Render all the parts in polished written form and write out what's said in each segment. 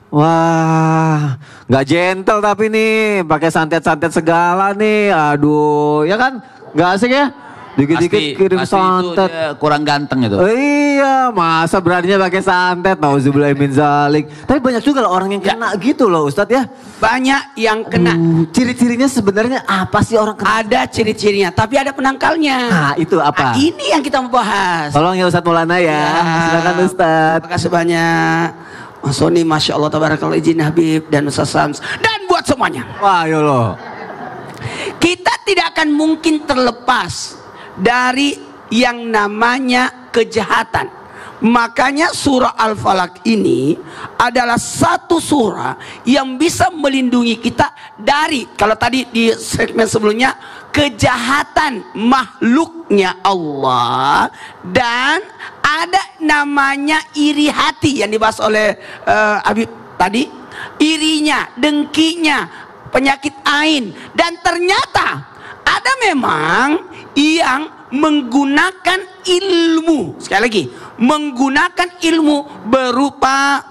Wah, nggak gentle tapi nih, pakai santet-santet segala nih. Aduh, ya kan? Nggak asik ya? Dikit-dikit kirim santet. Itu kurang ganteng itu. Iya, masa beraninya pakai santet? Nauzubillahi min zalik. Tapi banyak juga loh orang yang kena gitu loh, Ustadz ya. Banyak yang kena. Ciri-cirinya sebenarnya apa sih orang kena? Ada ciri-cirinya, tapi ada penangkalnya. Nah, itu apa? Nah, ini yang kita mau bahas. Tolong ya Ustadz Maulana ya. Silakan Ustadz. Terima kasih banyak. Mas Sony, Masya Allah, Tabarakallah, izin Habib dan Ustaz Sams. Dan buat semuanya. Wah, ya Allah. Kita tidak akan mungkin terlepas dari yang namanya kejahatan. Makanya surah Al-Falaq ini adalah satu surah yang bisa melindungi kita dari, kalau tadi di segmen sebelumnya, kejahatan makhluknya Allah, dan ada namanya iri hati yang dibahas oleh Habib tadi, irinya, dengkinya, penyakit ain, dan ternyata ada memang yang menggunakan ilmu, sekali lagi menggunakan ilmu berupa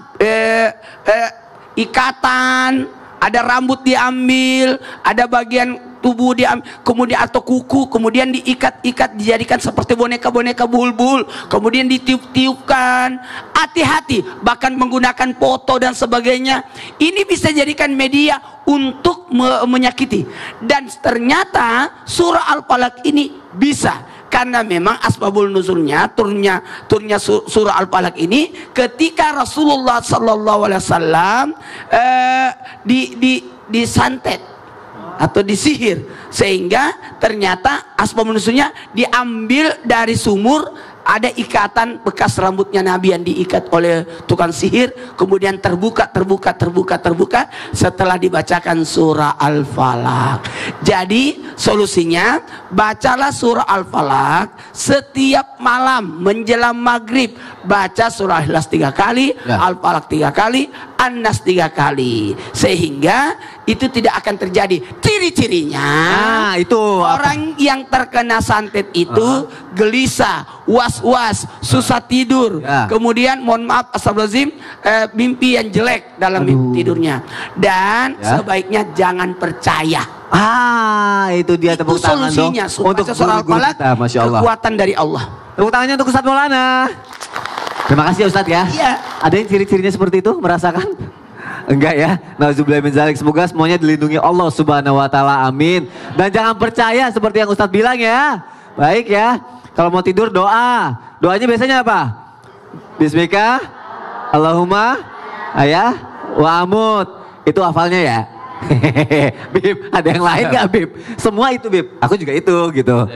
ikatan, ada rambut diambil, ada bagian tubuh diambil, kemudian atau kuku, kemudian diikat-ikat, dijadikan seperti boneka-boneka bulbul, kemudian ditiup-tiupkan. Hati-hati, bahkan menggunakan foto dan sebagainya. Ini bisa jadikan media untuk menyakiti. Dan ternyata surah Al-Falaq ini bisa, karena memang asbabul nuzulnya, turunnya surah Al-Falaq ini ketika Rasulullah SAW disantet atau disihir, sehingga ternyata asbab nuzulnya diambil dari sumur. Ada ikatan bekas rambutnya Nabi yang diikat oleh tukang sihir, kemudian terbuka setelah dibacakan surah Al-Falaq. Jadi solusinya, bacalah surah Al-Falaq setiap malam menjelang maghrib. Baca surah Ikhlas 3 kali, Al-Falaq 3 kali, An-Nas 3 kali, sehingga itu tidak akan terjadi. Ciri-cirinya, itu orang yang terkena santet itu gelisah, was-was, susah tidur, kemudian mohon maaf astagfirullahaladzim, mimpi yang jelek dalam mimpi tidurnya, dan sebaiknya jangan percaya. Itu dia tepuk tangan dong untuk surah Al-Falaq, kekuatan dari Allah. Tepuk tangannya untuk Ustadz Maulana. Terima kasih ya Ustadz ya. Iya. Ada yang ciri-cirinya seperti itu, merasakan? Enggak ya. Nauzubillahi min zalik. Semoga semuanya dilindungi Allah Subhanahu wa taala. Amin. Dan jangan percaya seperti yang Ustadz bilang ya. Baik ya. Kalau mau tidur doa. Doanya biasanya apa? Bismika Allahumma ayah wa amut. Itu hafalnya ya. Bib, ada yang lain gak Bib? Semua itu Bib, aku juga itu gitu.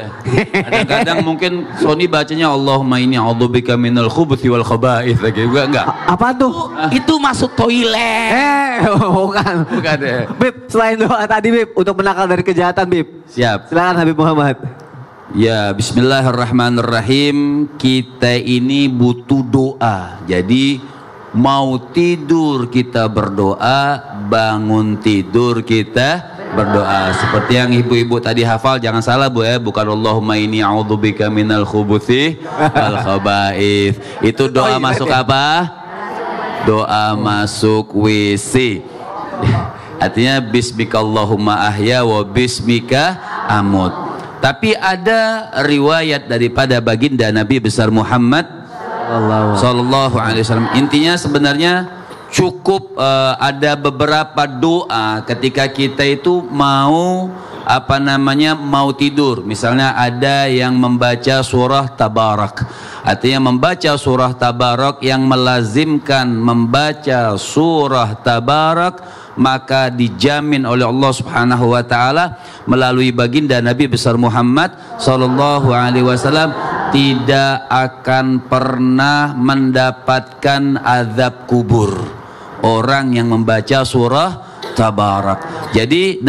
Kadang-kadang mungkin Sony bacanya Allahumma inni a'udzubika minal khubuthi wal khaba'ith lagi juga enggak? Apa tuh? Itu masuk toilet. Bukan. Bukan ya. Bib, selain doa tadi Bib, untuk menakal dari kejahatan Bib. Siap. Silakan Habib Muhammad. Ya, bismillahirrahmanirrahim. Kita ini butuh doa. Jadi mau tidur kita berdoa, bangun tidur kita berdoa. Seperti yang ibu-ibu tadi hafal, jangan salah Bu ya, bukan Allahumma inni a'udzubika minal khubuthi wal khaba'ith. Itu doa masuk apa? Doa masuk WC. Artinya bismika Allahumma ahya wa bismika amut. Tapi ada riwayat daripada baginda Nabi besar Muhammad Sallallahu alaihi wasallam. Intinya sebenarnya cukup ada beberapa doa ketika kita itu mau mau tidur. Misalnya ada yang membaca surah Tabarak. Artinya membaca surah Tabarak, yang melazimkan membaca surah Tabarak, maka dijamin oleh Allah Subhanahu wa taala melalui baginda Nabi besar Muhammad sallallahu alaihi wasallam tidak akan pernah mendapatkan azab kubur orang yang membaca surah Tabarak. Jadi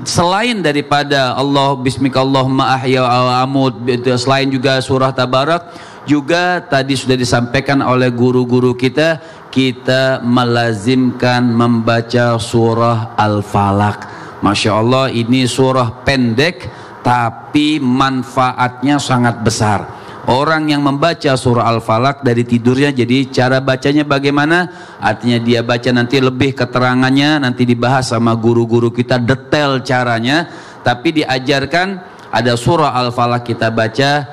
selain daripada Allah bismika Allahumma ahya wa amut, selain juga surah Tabarak, juga tadi sudah disampaikan oleh guru-guru kita, kita melazimkan membaca surah Al-Falaq. Masya Allah, ini surah pendek tapi manfaatnya sangat besar. Orang yang membaca surah Al-Falaq dari tidurnya, jadi cara bacanya bagaimana? Artinya dia baca nanti lebih keterangannya, nanti dibahas sama guru-guru kita detail caranya. Tapi diajarkan ada surah Al-Falaq kita baca.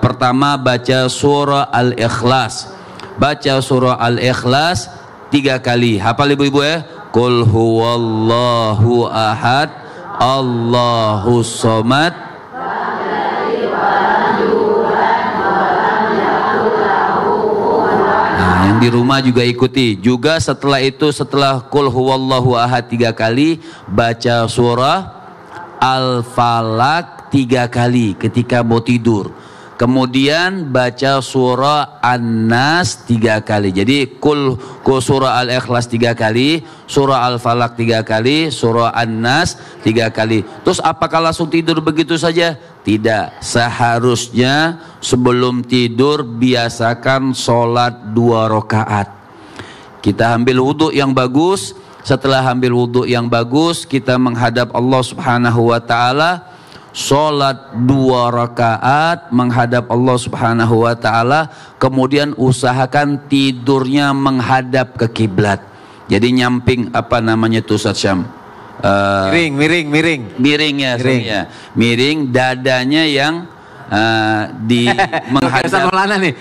Pertama baca surah Al-Ikhlas. Baca surah Al-Ikhlas 3 kali. Hafal ibu-ibu ya? Qul huwallahu ahad, Allahus somad. Nah, yang di rumah juga ikuti. Juga setelah itu, setelah Qul huwallahu ahad 3 kali, baca surah Al-Falaq 3 kali ketika mau tidur. Kemudian baca surah An-Nas 3 kali. Jadi surah Al-Ikhlas 3 kali, surah Al-Falaq 3 kali, surah An-Nas 3 kali. Terus apakah langsung tidur begitu saja? Tidak. Seharusnya sebelum tidur biasakan sholat 2 rakaat. Kita ambil wudhu yang bagus. Setelah ambil wudhu yang bagus, kita menghadap Allah Subhanahu wa ta'ala, sholat 2 rakaat menghadap Allah Subhanahu wa ta'ala. Kemudian usahakan tidurnya menghadap ke kiblat. Jadi nyamping, apa namanya tuh Ustaz Syam? Miring ya. Miring, dadanya yang di menghadap.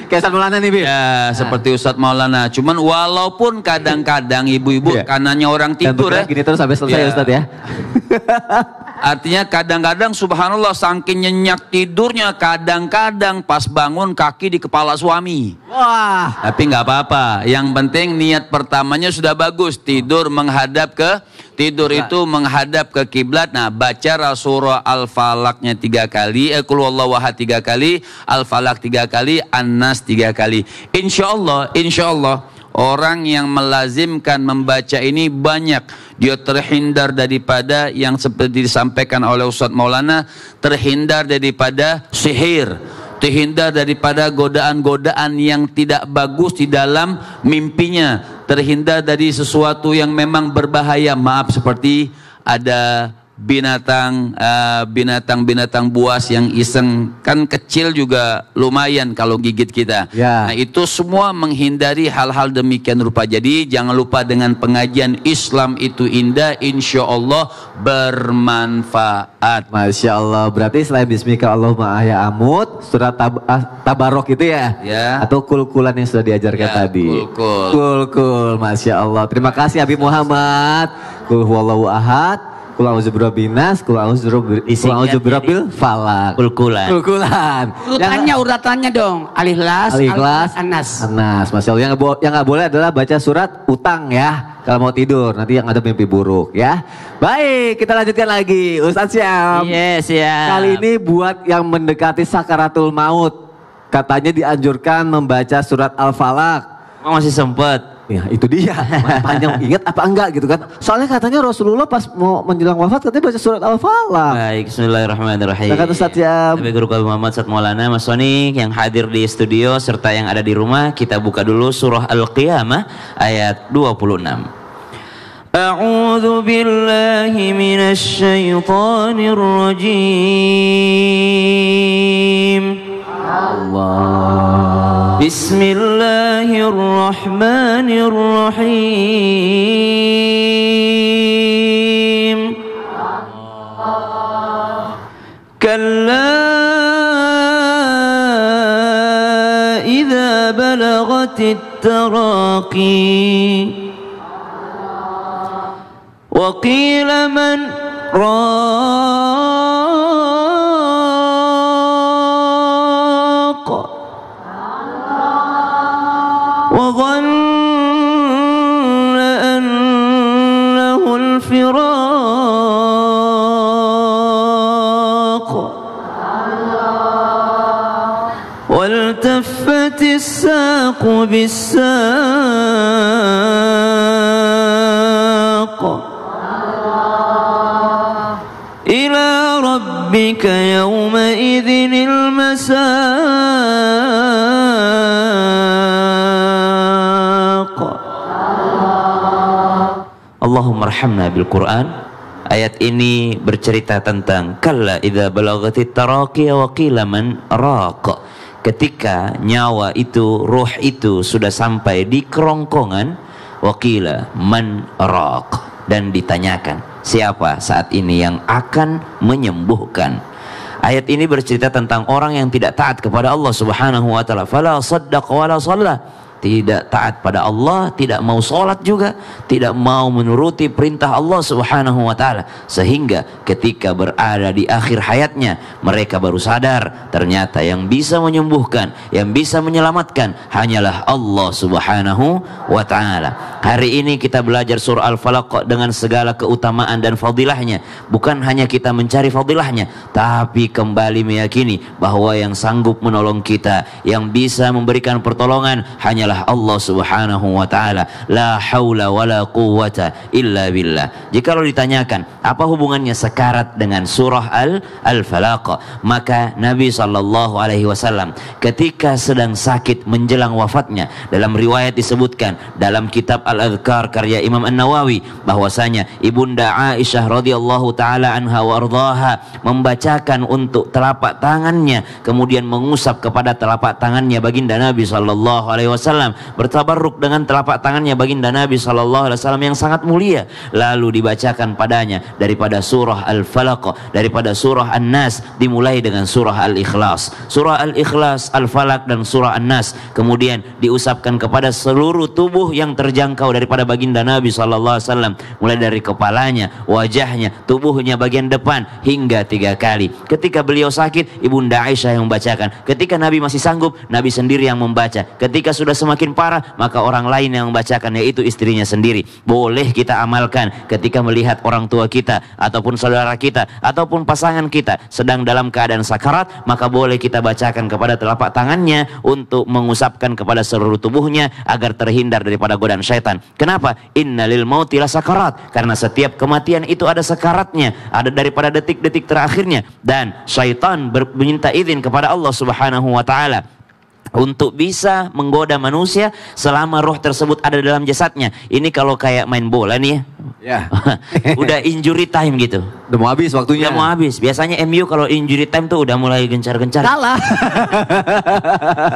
Kayak Ustaz Maulana nih, ya, seperti Ustaz Maulana. Cuman walaupun kadang-kadang ibu-ibu kanannya orang tidur ya. Gini terus sampai selesai ya, Ustaz ya. Artinya kadang-kadang subhanallah saking nyenyak tidurnya, kadang-kadang pas bangun kaki di kepala suami. Wah. Tapi nggak apa-apa. Yang penting niat pertamanya sudah bagus. Tidur menghadap ke itu menghadap ke kiblat. Nah, baca surah Al-Falaqnya 3 kali, Qul huwallahu ahad 3 kali, Al-Falaq 3 kali, An-Nas 3 kali. Insya Allah orang yang melazimkan membaca ini banyak. Dia terhindar daripada yang seperti disampaikan oleh Ustaz Maulana, terhindar daripada sihir, terhindar daripada godaan-godaan yang tidak bagus di dalam mimpinya, terhindar dari sesuatu yang memang berbahaya. Maaf, seperti ada binatang buas yang iseng, kan kecil juga lumayan kalau gigit kita ya. Nah, itu semua menghindari hal-hal demikian rupa. Jadi jangan lupa dengan pengajian Islam itu indah, insya Allah bermanfaat. Masya Allah. Berarti selain Bismika Allahumma ahya amut, surat Tabarok itu ya, atau kul-kulan yang sudah diajarkan tadi. Kul-kul. Masya Allah. Terima kasih Habib Muhammad. Qul huwallahu ahad, Qul a'udzu birabbin nas, Qul a'udzu birabbil falaq. Kul-kulan. Urutannya dong. Al-Ikhlas, An-Nas. Masya Allah. Yang nggak boleh adalah baca surat utang ya. Kalau mau tidur, nanti yang ada mimpi buruk ya. Baik, kita lanjutkan lagi. Ustaz Syam. Yes, ya. Kali ini buat yang mendekati sakaratul maut, katanya dianjurkan membaca surat Al-Falaq. Masih sempet. Ya itu dia, panjang ingat apa enggak gitu kan. Soalnya katanya Rasulullah pas mau menjelang wafat katanya baca surat Al-Falaq. Baik, bismillahirrahmanirrahim. Silakan Ustaz Syam. Nabi Guru Kami Muhammad Ustaz Maulana Mas Soni yang hadir di studio serta yang ada di rumah, kita buka dulu surah Al-Qiyamah ayat 26. A'udzu billahi minasy syaithanir rajim. Allah. Bismillahirrahmanirrahim. Kalla idza balagatit taraqi wa qila man وظن أنه الفراق والتفت الساق بالساق إلى ربك يومئذ المساق. Allahumma arhamna bil Quran. Ayat ini bercerita tentang kalla idza balagatit taraqi wa qila man raq. ketika nyawa itu, ruh itu sudah sampai di kerongkongan, waqila man raq, dan ditanyakan siapa saat ini yang akan menyembuhkan. Ayat ini bercerita tentang orang yang tidak taat kepada Allah Subhanahu wa taala. Fala saddaqa wala shalla. Tidak taat pada Allah, tidak mau sholat juga, tidak mau menuruti perintah Allah Subhanahu wa taala, sehingga ketika berada di akhir hayatnya mereka baru sadar ternyata yang bisa menyembuhkan, yang bisa menyelamatkan hanyalah Allah Subhanahu wa taala. Hari ini kita belajar surah Al-Falaq dengan segala keutamaan dan fadilahnya. Bukan hanya kita mencari fadilahnya, tapi kembali meyakini bahwa yang sanggup menolong kita, yang bisa memberikan pertolongan hanyalah Allah Subhanahu wa taala. La haula wala quwwata illa billah. Jikalau ditanyakan apa hubungannya sekarat dengan surah Al-Falaq, maka Nabi sallallahu alaihi wasallam ketika sedang sakit menjelang wafatnya, dalam riwayat disebutkan dalam kitab Al-Adhkar karya Imam An-Nawawi bahwasanya Ibunda Aisyah radhiyallahu taala anha wardaha membacakan untuk telapak tangannya, kemudian mengusap kepada telapak tangannya baginda Nabi sallallahu alaihi wasallam, bertabarruk dengan telapak tangannya baginda Nabi sallallahu alaihi wasallam yang sangat mulia. Lalu dibacakan padanya daripada surah Al-Falaq, daripada surah An-Nas, dimulai dengan surah Al-Ikhlas. Surah Al-Ikhlas, Al-Falaq dan surah An-Nas kemudian diusapkan kepada seluruh tubuh yang terjangkau daripada baginda Nabi sallallahu alaihi wasallam, mulai dari kepalanya, wajahnya, tubuhnya bagian depan hingga 3 kali. Ketika beliau sakit, Ibunda Aisyah yang membacakan. Ketika Nabi masih sanggup, Nabi sendiri yang membaca. Ketika sudah semakin parah, maka orang lain yang membacakan, yaitu istrinya sendiri. Boleh kita amalkan ketika melihat orang tua kita ataupun saudara kita ataupun pasangan kita sedang dalam keadaan sakarat, maka boleh kita bacakan kepada telapak tangannya untuk mengusapkan kepada seluruh tubuhnya agar terhindar daripada godaan syaitan. Kenapa? Innalil mauti lasakarat, karena setiap kematian itu ada sakaratnya, ada daripada detik-detik terakhirnya, dan syaitan meminta izin kepada Allah Subhanahu wa taala untuk bisa menggoda manusia selama roh tersebut ada dalam jasadnya. Ini kalau kayak main bola nih ya. Udah injury time gitu. Udah mau habis waktunya. Udah mau habis. Biasanya MU kalau injury time tuh udah mulai gencar-gencar. Kalah.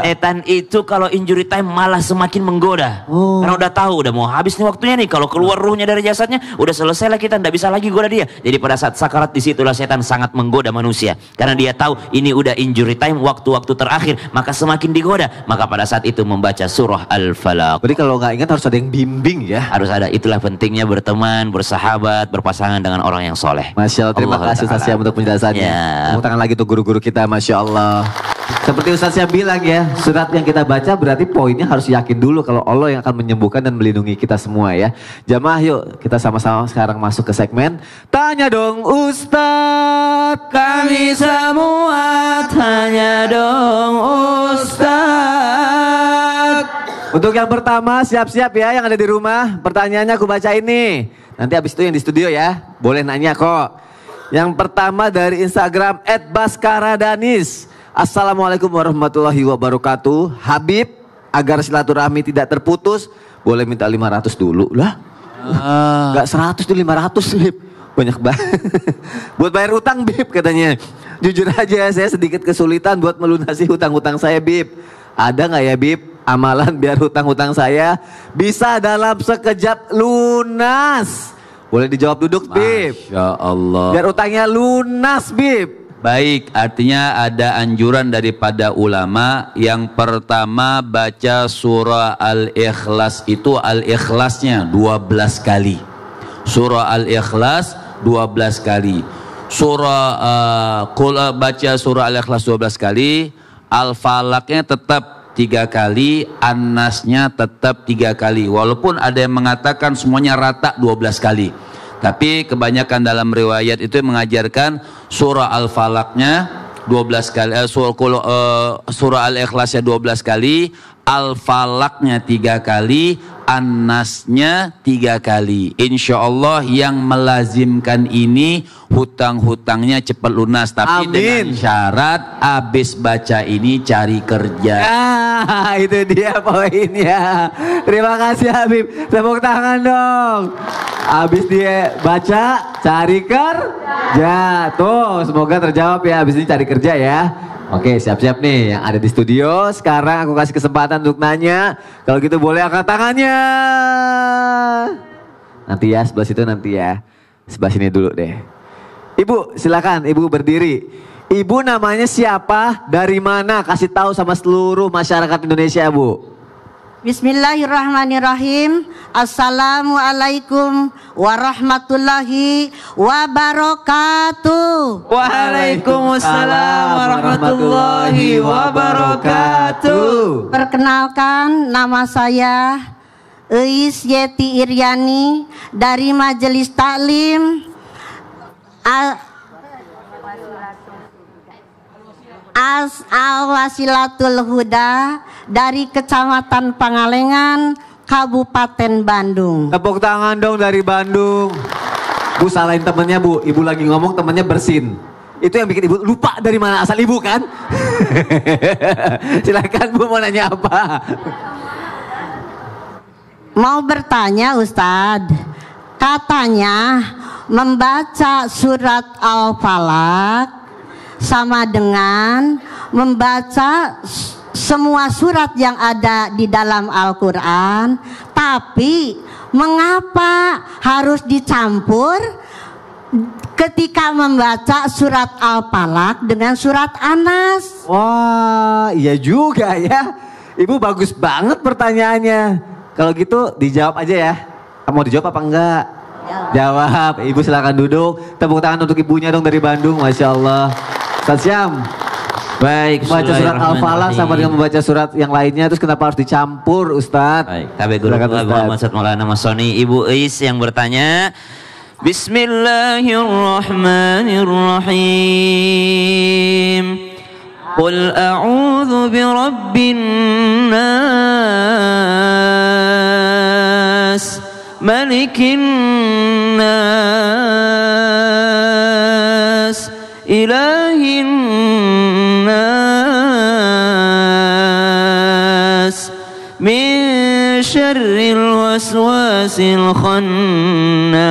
Setan itu kalau injury time malah semakin menggoda. Karena udah tahu udah mau habis nih waktunya nih. Kalau keluar ruhnya dari jasadnya, udah selesai lah kita, nggak bisa lagi goda dia. Jadi pada saat sakarat disitulah setan sangat menggoda manusia. Karena dia tahu ini udah injury time, waktu-waktu terakhir, maka semakin digoda. Maka pada saat itu membaca surah Al-Falaq. Jadi kalau nggak ingat harus ada yang bimbing ya. Harus ada. Itulah pentingnya berteman, bersahabat, berpasangan dengan orang yang soleh. Masya Allah, terima kasih Ustaz Syam untuk penjelasannya. Ya. Tepuk tangan lagi untuk guru-guru kita, Masya Allah. Seperti Ustaz Syam bilang ya, surat yang kita baca berarti poinnya harus yakin dulu kalau Allah yang akan menyembuhkan dan melindungi kita semua ya. Jamaah yuk kita sama-sama sekarang masuk ke segmen Tanya Dong Ustadz. Kami semua tanya dong Ustadz. Untuk yang pertama siap-siap ya yang ada di rumah. Pertanyaannya aku baca ini. Nanti habis itu yang di studio ya, boleh nanya kok. Yang pertama dari Instagram @baskaradanis. Assalamualaikum warahmatullahi wabarakatuh. Habib, agar silaturahmi tidak terputus, boleh minta 500 dulu lah. Gak 100 tuh 500 Bib. Banyak banget. Buat bayar utang Bib katanya. Jujur aja saya sedikit kesulitan buat melunasi hutang-hutang saya Bib. Ada gak ya Bib amalan biar hutang-hutang saya bisa dalam sekejap lunas? Boleh dijawab duduk Bib. Masya Allah. Biar utangnya lunas Bib. Baik, artinya ada anjuran daripada ulama. Yang pertama baca surah Al-Ikhlas, itu Al-Ikhlasnya 12 kali. Surah Al-Ikhlas 12 kali. Baca surah Al-Ikhlas 12 kali. Al-Falaqnya tetap 3 kali, An-Nasnya tetap 3 kali. Walaupun ada yang mengatakan semuanya rata 12 kali. Tapi kebanyakan dalam riwayat itu mengajarkan surah Al-Falaqnya 12 kali, surah Al-Ikhlasnya 12 kali, Al-Falaqnya 3 kali, An-Nasnya 3 kali. Insya Allah yang melazimkan ini hutang-hutangnya cepat lunas. Tapi dengan syarat habis baca ini cari kerja. Itu dia poinnya. Terima kasih Habib. Tepuk tangan dong. Habis dia baca, cari kerja. Tuh, semoga terjawab ya. Habis ini cari kerja ya. Oke, siap-siap nih yang ada di studio. Sekarang aku kasih kesempatan untuk nanya. Kalau gitu boleh angkat tangannya. Nanti ya, sebelah situ nanti ya. Sebelah sini dulu deh. Ibu, silakan. Ibu berdiri. Ibu namanya siapa? Dari mana? Kasih tahu sama seluruh masyarakat Indonesia, Bu. Bismillahirrahmanirrahim. Assalamualaikum warahmatullahi wabarakatuh. Waalaikumsalam warahmatullahi wabarakatuh. Perkenalkan, nama saya Eis Yeti Iryani dari Majelis Taklim Al-Wasilatul Huda dari Kecamatan Pangalengan, Kabupaten Bandung. Tepuk tangan dong dari Bandung. Bu, salahin temennya, Bu. Ibu lagi ngomong, temennya bersin. Itu yang bikin ibu lupa dari mana asal ibu kan? Silakan, Bu, mau nanya apa? Mau bertanya, Ustadz. Katanya membaca surat Al-Falaq sama dengan membaca semua surat yang ada di dalam Al-Quran. Tapi mengapa harus dicampur ketika membaca surat Al-Falaq dengan surat An-Nas? Wah, iya juga ya. Ibu bagus banget pertanyaannya. Kalau gitu dijawab aja ya. Mau dijawab apa enggak? Jawab. Ibu silakan duduk. Tepuk tangan untuk ibunya dong dari Bandung. Masya Allah. Ustaz Syam. Baik, membaca surat Al-Falaq sama dengan membaca surat yang lainnya, terus kenapa harus dicampur, Ustadz? Baik, Tabe Guru Muhammad Maulana Mas Soni. Ibu Eis yang bertanya. Bismillahirrahmanirrahim. Qul a'udzu birabbin nas, malikin nas, ilahin nas, min syarril waswasil khannas,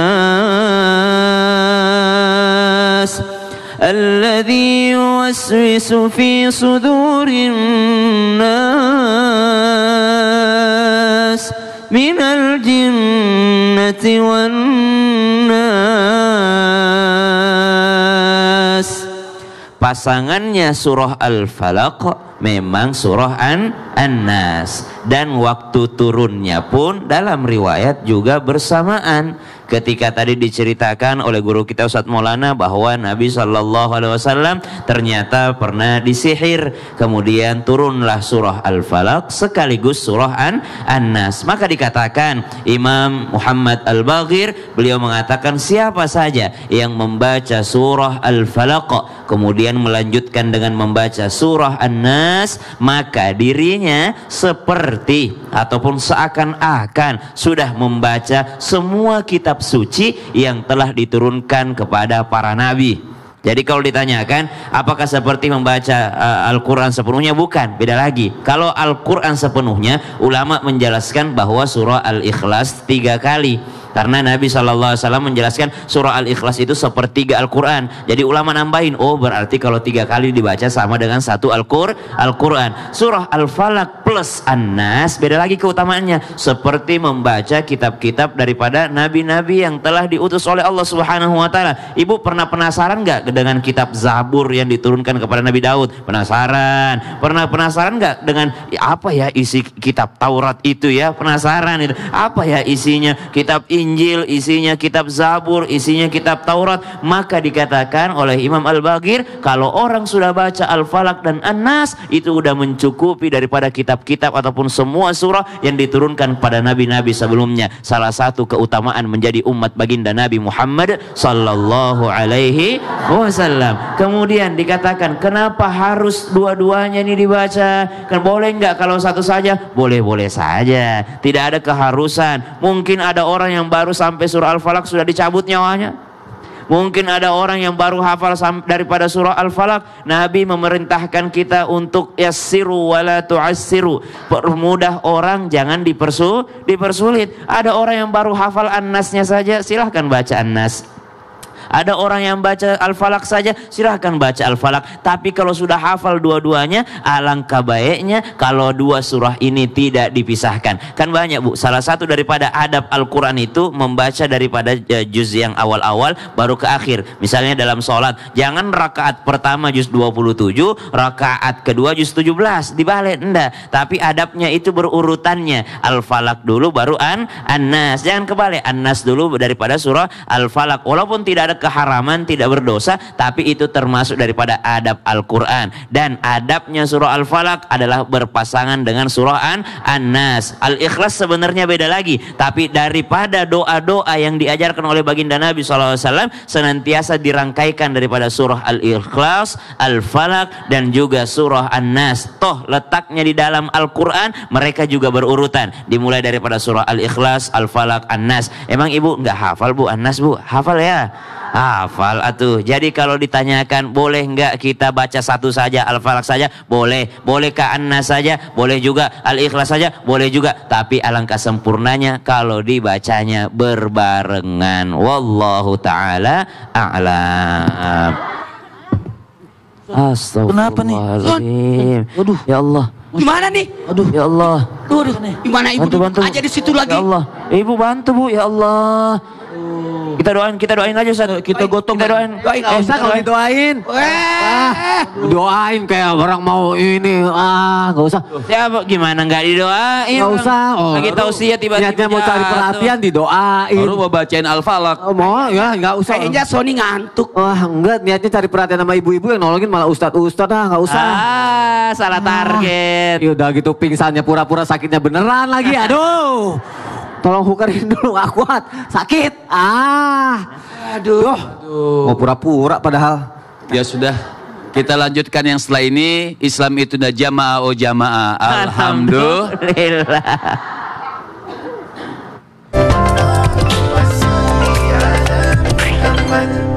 alladzi yuwaswisu fi sudurin nas, minal jinnati wan nas. Pasangannya surah Al-Falaq memang surah An-Nas, dan waktu turunnya pun dalam riwayat juga bersamaan. Ketika tadi diceritakan oleh guru kita Ustadz Maulana bahwa Nabi SAW ternyata pernah disihir, kemudian turunlah surah Al-Falaq sekaligus surah An-Nas. Maka dikatakan Imam Muhammad Al-Baghir, beliau mengatakan siapa saja yang membaca surah Al-Falaq kemudian melanjutkan dengan membaca surah An-Nas, maka dirinya seperti ataupun seakan-akan sudah membaca semua kitab suci yang telah diturunkan kepada para nabi. Jadi kalau ditanyakan apakah seperti membaca Al-Quran sepenuhnya, bukan, beda lagi. Kalau Al-Quran sepenuhnya, ulama menjelaskan bahwa surah Al-Ikhlas 3 kali. Karena Nabi SAW menjelaskan surah Al-Ikhlas itu sepertiga Al-Quran. Jadi ulama nambahin, oh berarti kalau 3 kali dibaca sama dengan 1 Al-Quran. Surah Al-Falaq plus An-Nas beda lagi keutamaannya. Seperti membaca kitab-kitab daripada nabi-nabi yang telah diutus oleh Allah Subhanahu Wa Taala. Ibu pernah penasaran nggak dengan kitab Zabur yang diturunkan kepada Nabi Daud? Penasaran? Pernah penasaran nggak dengan apa ya isi kitab Taurat itu ya? Penasaran itu? Apa ya isinya? Kitab Injil, isinya kitab Zabur, isinya kitab Taurat. Maka dikatakan oleh Imam Al-Baghir, kalau orang sudah baca Al-Falaq dan An-Nas, itu udah mencukupi daripada kitab-kitab ataupun semua surah yang diturunkan pada nabi-nabi sebelumnya. Salah satu keutamaan menjadi umat baginda Nabi Muhammad sallallahu alaihi wasallam. Kemudian dikatakan, kenapa harus dua-duanya ini dibaca? Kan boleh nggak kalau satu saja? Boleh-boleh saja, tidak ada keharusan. Mungkin ada orang yang baru sampai surah Al-Falaq sudah dicabut nyawanya. Mungkin ada orang yang baru hafal daripada surah Al-Falaq. Nabi memerintahkan kita untuk yassiru wala tu'assiru. Permudah orang, jangan dipersulit. Ada orang yang baru hafal An-Nasnya saja, silahkan baca An-Nas. Ada orang yang baca Al-Falaq saja, silahkan baca Al-Falaq. Tapi kalau sudah hafal dua-duanya, alangkah baiknya kalau dua surah ini tidak dipisahkan. Kan banyak Bu, salah satu daripada adab Al-Quran itu membaca daripada juz yang awal-awal baru ke akhir. Misalnya dalam sholat, jangan rakaat pertama juz 27, rakaat kedua juz 17, dibalik, enggak. Tapi adabnya itu berurutannya, Al-Falaq dulu baru An-Nas. Jangan kebalik, An-Nas dulu daripada surah Al-Falaq. Walaupun tidak ada keharaman, tidak berdosa, tapi itu termasuk daripada adab Al-Quran. Dan adabnya surah Al-Falaq adalah berpasangan dengan surah An-Nas. Al-Ikhlas sebenarnya beda lagi, tapi daripada doa-doa yang diajarkan oleh baginda Nabi SAW senantiasa dirangkaikan daripada surah Al-Ikhlas, Al-Falaq, dan juga surah An-Nas. Toh letaknya di dalam Al-Quran mereka juga berurutan, dimulai daripada surah Al-Ikhlas, Al-Falaq, An-Nas. Emang ibu nggak hafal Bu An-Nas Bu? Hafal ya? Hafal atuh. Jadi kalau ditanyakan boleh nggak kita baca satu saja, Al-Falaq saja? Boleh. Bolehkah An-Nas saja? Boleh juga. Al-Ikhlas saja? Boleh juga. Tapi alangkah sempurnanya kalau dibacanya berbarengan. Wallahu ta'ala a'lam. Astagfirullahaladzim. Aduh. Ya Allah. Gimana nih? Aduh. Ya Allah. Aduh. Gimana ibu bantu. aja di situ lagi? Ya Allah. Ibu bantu Bu. Ya Allah. Kita doain aja Ustaz. Kita gotong. Kita doain. Ustaz kalau didoain. Doain kayak orang mau ini. Gak usah. Ya gimana nggak didoain? Gak usah. Lagi tausiah tiba-tiba. Niatnya mau cari perhatian didoain. Baru mau bacain Al-Falaq. Mau ya nggak usah. Kayaknya Sony ngantuk. Wah enggak, niatnya cari perhatian sama ibu-ibu yang nolongin malah ustad-ustad. Nggak usah. Salah target. Ya udah gitu pingsannya pura-pura sakitnya beneran lagi. Aduh. Tolong hukerin dulu, gak kuat, sakit. Aduh. Mau pura-pura padahal. Ya sudah, kita lanjutkan yang setelah ini. Islam itu dah jamaah, oh jamaah. Alhamdulillah.